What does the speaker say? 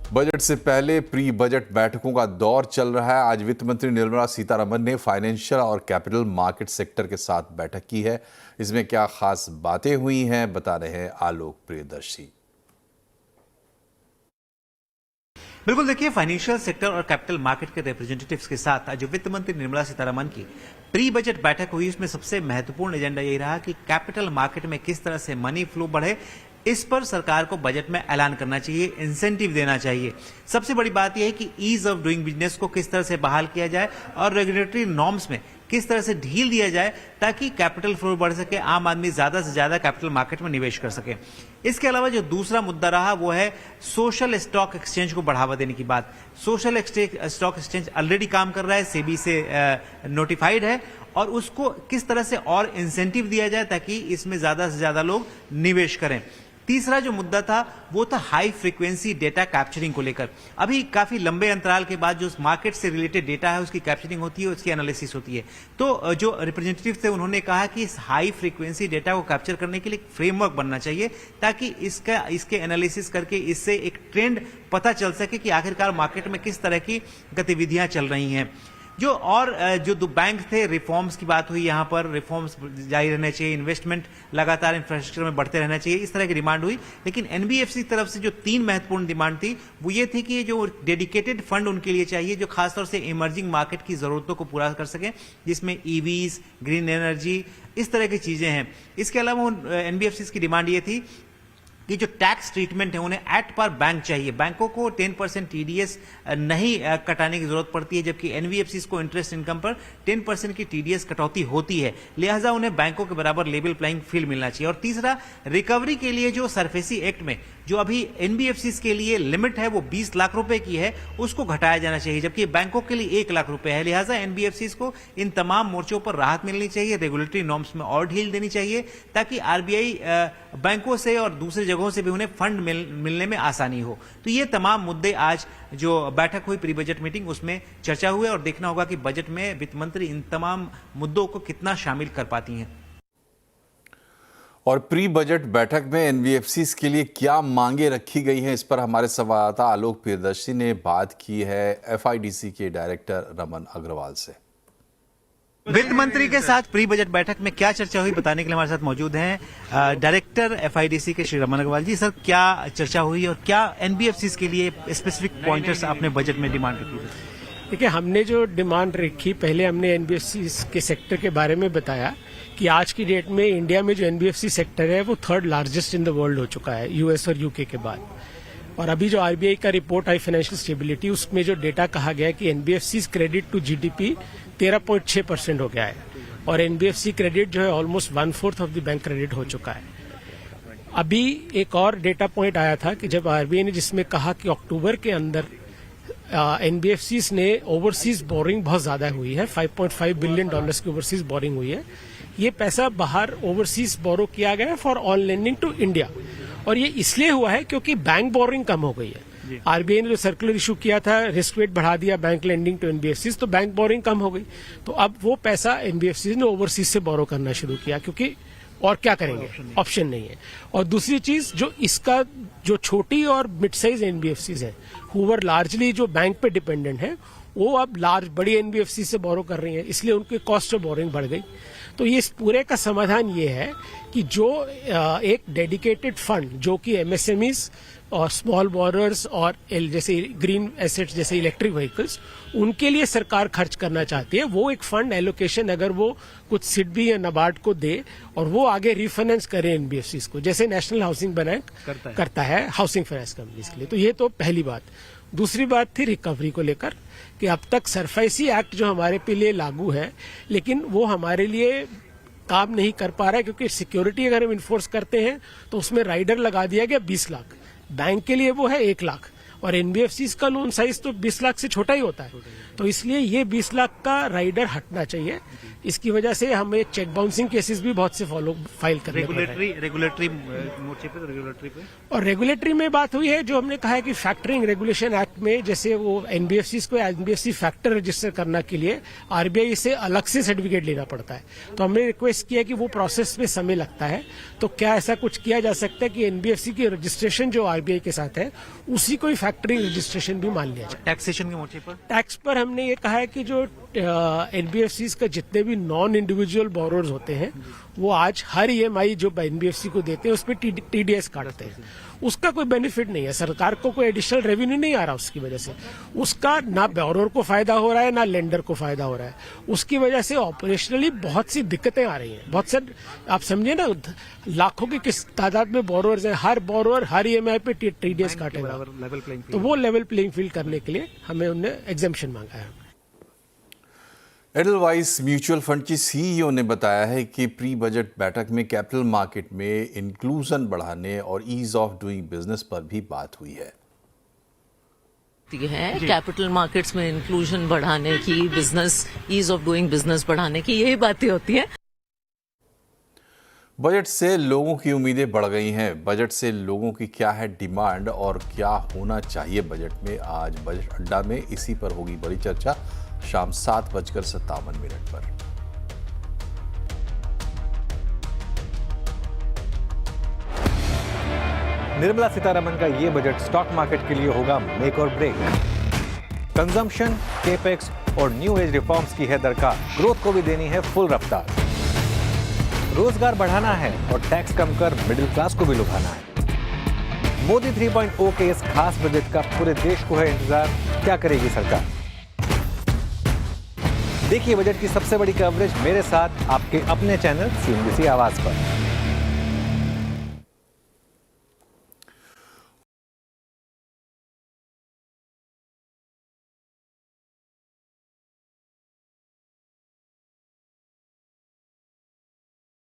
Budget से पहले pre budget बैठकों का दौर चल रहा है। आज वित्त मंत्री निर्मला सीतारमण ने फाइनेंशियल और कैपिटल मार्केट सेक्टर के साथ बैठक की है। इसमें क्या खास बातें हुई हैं, बता रहे हैं आलोक प्रियदर्शी। बिल्कुल, देखिए, फाइनेंशियल सेक्टर और कैपिटल मार्केट के रिप्रेजेंटेटिव्स के साथ जो वित्त मंत्री निर्मला सीतारमण की प्री बजट बैठक हुई, उसमें सबसे महत्वपूर्ण एजेंडा यही रहा कि कैपिटल मार्केट में किस तरह से मनी फ्लो बढ़े, इस पर सरकार को बजट में ऐलान करना चाहिए, इंसेंटिव देना चाहिए। सबसे बड़ी बात यह है कि ईज ऑफ डूइंग बिजनेस को किस तरह से बहाल किया जाए और रेगुलेटरी नॉर्म्स में किस तरह से ढील दिया जाए ताकि कैपिटल फ्लो बढ़ सके, आम आदमी ज्यादा से ज्यादा कैपिटल मार्केट में निवेश कर सके। इसके अलावा जो दूसरा मुद्दा रहा वो है सोशल स्टॉक एक्सचेंज को बढ़ावा देने की बात। सोशल स्टॉक एक्सचेंज ऑलरेडी काम कर रहा है, सेबी से नोटिफाइड है, और उसको किस तरह से और इंसेंटिव दिया जाए ताकि इसमें ज्यादा से ज्यादा लोग निवेश करें। तीसरा जो मुद्दा था वो था हाई फ्रीक्वेंसी डेटा कैप्चरिंग को लेकर। अभी काफी लंबे अंतराल के बाद जो मार्केट से रिलेटेड डेटा है उसकी कैप्चरिंग होती है, उसकी एनालिसिस होती है। तो जो रिप्रेजेंटेटिव थे उन्होंने कहा कि इस हाई फ्रीक्वेंसी डेटा को कैप्चर करने के लिए एक फ्रेमवर्क बनना चाहिए ताकि इसके एनालिसिस करके इससे एक ट्रेंड पता चल सके कि आखिरकार मार्केट में किस तरह की गतिविधियां चल रही हैं। जो दो बैंक थे, रिफॉर्म्स की बात हुई, यहां पर रिफॉर्म्स जारी रहने चाहिए, इन्वेस्टमेंट लगातार इंफ्रास्ट्रक्चर में बढ़ते रहना चाहिए, इस तरह की डिमांड हुई। लेकिन एनबीएफसी की तरफ से जो तीन महत्वपूर्ण डिमांड थी वो ये थी कि जो डेडिकेटेड फंड उनके लिए चाहिए जो खासतौर से इमर्जिंग मार्केट की जरूरतों को पूरा कर सके, जिसमें ईवीज, ग्रीन एनर्जी, इस तरह की चीजें हैं। इसके अलावा एनबीएफसी की डिमांड ये थी कि जो टैक्स ट्रीटमेंट है उन्हें एट पर बैंक चाहिए। बैंकों को 10% टीडीएस नहीं कटाने की जरूरत पड़ती है, जबकि एनबीएफसी को इंटरेस्ट इनकम पर 10% की टीडीएस कटौती होती है, लिहाजा उन्हें बैंकों के बराबर लेवल प्लेइंग फील्ड मिलना चाहिए। और तीसरा, रिकवरी के लिए जो सरफेसी एक्ट में जो अभी एनबीएफसी के लिए लिमिट है वो 20 लाख रुपए की है, उसको घटाया जाना चाहिए, जबकि बैंकों के लिए 1 लाख रुपए है। लिहाजा एनबीएफसी को इन तमाम मोर्चों पर राहत मिलनी चाहिए, रेगुलेटरी नॉर्म्स में और ढील देनी चाहिए ताकि आरबीआई बैंकों से और दूसरी जगहों से भी उन्हें फंड मिलने में आसानी हो। तो ये तमाम मुद्दे आज जो बैठक हुई प्री बजट मीटिंग उसमें चर्चा हुए, और देखना होगा कि बजट में वित्त मंत्री इन तमाम मुद्दों को कितना शामिल कर पाती हैं। और प्री बजट बैठक में एनबीएफसी के लिए क्या मांगे रखी गई हैं, इस पर हमारे संवाददाता आलोक प्रियदर्शी ने बात की है एफआईडीसी के डायरेक्टर रमन अग्रवाल से। वित्त मंत्री के साथ प्री बजट बैठक में क्या चर्चा हुई बताने के लिए हमारे साथ मौजूद हैं डायरेक्टर एफआईडीसी के श्री रमन अग्रवाल जी। सर, क्या चर्चा हुई और क्या एनबीएफसी के लिए स्पेसिफिक पॉइंटर्स आपने बजट में डिमांड रखी? देखिए, हमने जो डिमांड रखी, पहले हमने एनबीएफसी के सेक्टर के बारे में बताया कि आज की डेट में इंडिया में जो एनबीएफसी सेक्टर है वो 3rd largest in the world हो चुका है, यूएस और यूके के बाद। और अभी जो आरबीआई का रिपोर्ट आई फाइनेंशियल स्टेबिलिटी, उसमें जो डेटा कहा गया है कि एनबीएफसी क्रेडिट टू जीडीपी 13.6% हो गया है, और एनबीएफसी क्रेडिट जो है almost 1/4 of the bank credit हो चुका है। अभी एक और डेटा पॉइंट आया था कि जब आरबीआई ने जिसमें कहा कि अक्टूबर के अंदर एनबीएफसी ने ओवरसीज बोरिंग बहुत ज्यादा हुई है, $5.5 बिलियन की ओवरसीज बोरिंग हुई है। ये पैसा बाहर ओवरसीज बोरो किया गया है for on lending to India, और ये इसलिए हुआ है क्योंकि बैंक बोरिंग कम हो गई है। आरबीआई ने जो सर्कुलर इशू किया था, रिस्क वेट बढ़ा दिया बैंक लेंडिंग टू एनबीएफसी, तो बैंक बोरिंग कम हो गई। तो अब वो पैसा एनबीएफसी ने ओवरसीज से बोरो करना शुरू किया, क्योंकि और क्या करेंगे, ऑप्शन नहीं है। और दूसरी चीज, जो इसका जो छोटी और मिड साइज एनबीएफसीज है, हुवर लार्जली जो बैंक पे डिपेंडेंट है, वो अब बड़ी एनबीएफसी से बोरो कर रही है, इसलिए उनकी कॉस्ट ऑफ बोरिंग बढ़ गई। तो ये इस पूरे का समाधान ये है कि जो एक डेडिकेटेड फंड जो कि एमएसएमईज और स्मॉल बोरर्स और जैसे ग्रीन एसेट्स जैसे इलेक्ट्रिक व्हीकल्स, उनके लिए सरकार खर्च करना चाहती है, वो एक फंड एलोकेशन अगर वो कुछ सिडबी या नाबार्ड को दे और वो आगे रिफाइनेंस करे एनबीएफसी को, जैसे नेशनल हाउसिंग बैंक करता है हाउसिंग फाइनेंस कंपनीज के लिए। तो ये तो पहली बात। दूसरी बात थी रिकवरी को लेकर कि अब तक सरफेसी एक्ट जो हमारे पे लिए लागू है, लेकिन वो हमारे लिए काम नहीं कर पा रहा है, क्योंकि सिक्योरिटी अगर हम इन्फोर्स करते हैं तो उसमें राइडर लगा दिया गया 20 लाख, बैंक के लिए वो है 1 लाख, और एनबीएफसी का लोन साइज तो 20 लाख से छोटा ही होता है। तो इसलिए ये 20 लाख का राइडर हटना चाहिए। इसकी वजह से हमें चेक बाउंसिंग केसेस भी बहुत से फाइल करने पड़ रहे हैं। रेगुलेटरी मोर्चे पे, रेगुलेटरी पे और रेगुलेटरी में बात हुई है, जो हमने कहा है कि फैक्टरिंग रेगुलेशन एक्ट में जैसे वो एनबीएफसी को एनबीएफसी फैक्टर रजिस्टर करने के लिए आरबीआई से अलग से सर्टिफिकेट लेना पड़ता है। तो हमने रिक्वेस्ट किया कि वो प्रोसेस में समय लगता है, तो क्या ऐसा कुछ किया जा सकता है कि एनबीएफसी की रजिस्ट्रेशन जो आरबीआई के साथ है उसी को ही फैक्टरी रजिस्ट्रेशन भी मान लिया जाए। टैक्सेशन के मोर्चे पर टैक्स पर हमने ये कहा है कि जो एनबीएफसी का जितने भी नॉन इंडिविजुअल बोरोर्स होते हैं वो आज हर ईएमआई जो एनबीएफसी को देते हैं उस पर टीडीएस काटते हैं। उसका कोई बेनिफिट नहीं है, सरकार को कोई एडिशनल रेवेन्यू नहीं आ रहा उसकी वजह से। उसका ना बोरोर को फायदा हो रहा है ना लेंडर को फायदा हो रहा है। उसकी वजह से ऑपरेशनली बहुत सी दिक्कतें आ रही हैं। बहुत से आप समझिए ना, लाखों की किस तादाद में बोरोअर्स हैं, हर बोरोअर हर ईएमआई पे टीडीएस काटेगा। लेवल प्लेइंग तो वो लेवल प्लेइंग फील्ड करने के लिए हमें उन्हें एग्जेम्पशन मांगा है। एडलवाइस म्यूचुअल फंड की सीईओ ने बताया है कि प्री बजट बैठक में कैपिटल मार्केट में इंक्लूजन बढ़ाने और ईज ऑफ डूइंग बिजनेस पर भी बात हुई है। कैपिटल मार्केट्स में इंक्लूजन बढ़ाने की, business ease of doing business बढ़ाने की, यही बातें होती हैं। बजट से लोगों की उम्मीदें बढ़ गई हैं। बजट से लोगों की क्या है डिमांड और क्या होना चाहिए बजट में, आज बजट अड्डा में इसी पर होगी बड़ी चर्चा। शाम 7:57 पर। निर्मला सीतारमण का ये बजट स्टॉक मार्केट के लिए होगा मेक और ब्रेक। कंजम्पशन, केपेक्स और न्यू एज रिफॉर्म्स की है दरकार, ग्रोथ को भी देनी है फुल रफ्तार। रोजगार बढ़ाना है और टैक्स कम कर मिडिल क्लास को भी लुभाना है। मोदी 3.0 के इस खास बजट का पूरे देश को है इंतजार, क्या करेगी सरकार। देखिए बजट की सबसे बड़ी कवरेज मेरे साथ आपके अपने चैनल CNBC आवाज पर।